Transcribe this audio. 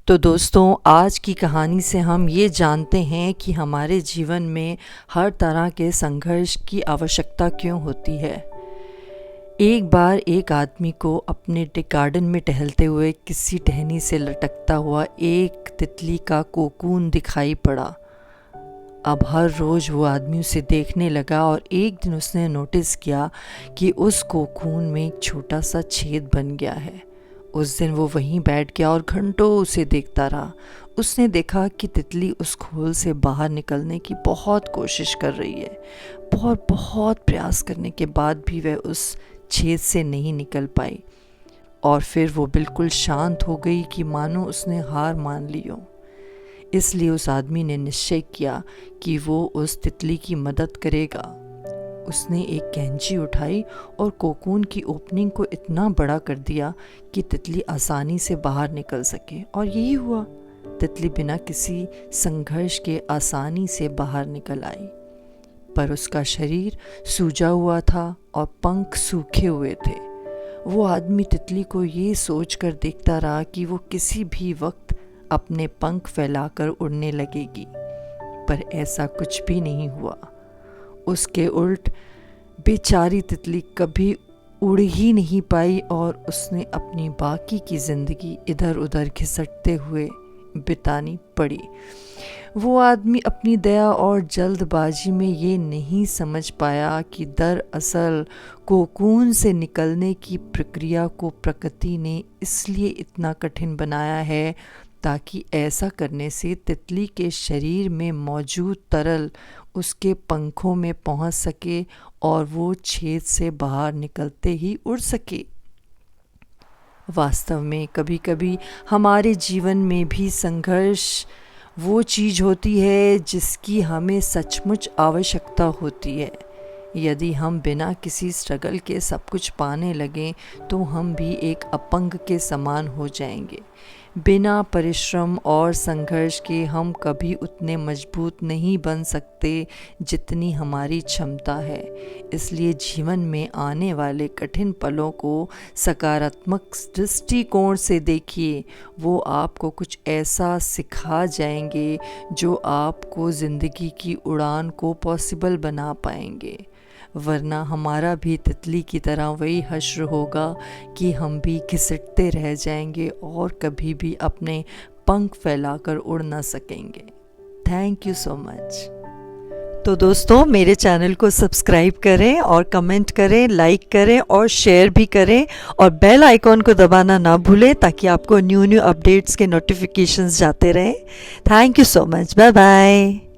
तो दोस्तों, आज की कहानी से हम ये जानते हैं कि हमारे जीवन में हर तरह के संघर्ष की आवश्यकता क्यों होती है। एक बार एक आदमी को अपने गार्डन में टहलते हुए किसी टहनी से लटकता हुआ एक तितली का कोकून दिखाई पड़ा। अब हर रोज़ वो आदमी उसे देखने लगा और एक दिन उसने नोटिस किया कि उस कोकून में एक छोटा सा छेद बन गया है। उस दिन वो वहीं बैठ गया और घंटों उसे देखता रहा। उसने देखा कि तितली उस खोल से बाहर निकलने की बहुत कोशिश कर रही है। बहुत प्रयास करने के बाद भी वह उस छेद से नहीं निकल पाई और फिर वो बिल्कुल शांत हो गई कि मानो उसने हार मान ली हो। इसलिए उस आदमी ने निश्चय किया कि वो उस तितली की मदद करेगा। उसने एक कैंची उठाई और कोकून की ओपनिंग को इतना बड़ा कर दिया कि तितली आसानी से बाहर निकल सके, और यही हुआ। तितली बिना किसी संघर्ष के आसानी से बाहर निकल आई, पर उसका शरीर सूजा हुआ था और पंख सूखे हुए थे। वो आदमी तितली को ये सोचकर देखता रहा कि वो किसी भी वक्त अपने पंख फैलाकर उड़ने लगेगी, पर ऐसा कुछ भी नहीं हुआ। उसके उल्ट बेचारी तितली कभी उड़ ही नहीं पाई और उसने अपनी बाकी की ज़िंदगी इधर उधर घिसटते हुए बितानी पड़ी। वो आदमी अपनी दया और जल्दबाजी में ये नहीं समझ पाया कि दरअसल कोकून से निकलने की प्रक्रिया को प्रकृति ने इसलिए इतना कठिन बनाया है ताकि ऐसा करने से तितली के शरीर में मौजूद तरल उसके पंखों में पहुंच सके और वो छेद से बाहर निकलते ही उड़ सके। वास्तव में कभी कभी हमारे जीवन में भी संघर्ष वो चीज़ होती है जिसकी हमें सचमुच आवश्यकता होती है। यदि हम बिना किसी स्ट्रगल के सब कुछ पाने लगें तो हम भी एक अपंग के समान हो जाएंगे। बिना परिश्रम और संघर्ष के हम कभी उतने मजबूत नहीं बन सकते जितनी हमारी क्षमता है। इसलिए जीवन में आने वाले कठिन पलों को सकारात्मक दृष्टिकोण से देखिए। वो आपको कुछ ऐसा सिखा जाएंगे जो आपको ज़िंदगी की उड़ान को पॉसिबल बना पाएंगे। वरना हमारा भी तितली की तरह वही हश्र होगा कि हम भी घिसटते रह जाएंगे और कभी भी अपने पंख फैलाकर उड़ ना सकेंगे। Thank you so much. तो दोस्तों, मेरे चैनल को सब्सक्राइब करें और कमेंट करें, लाइक करें और शेयर भी करें, और बेल आइकॉन को दबाना ना भूलें ताकि आपको न्यू अपडेट्स के नोटिफिकेशंस जाते रहें। Thank you so much. Bye bye.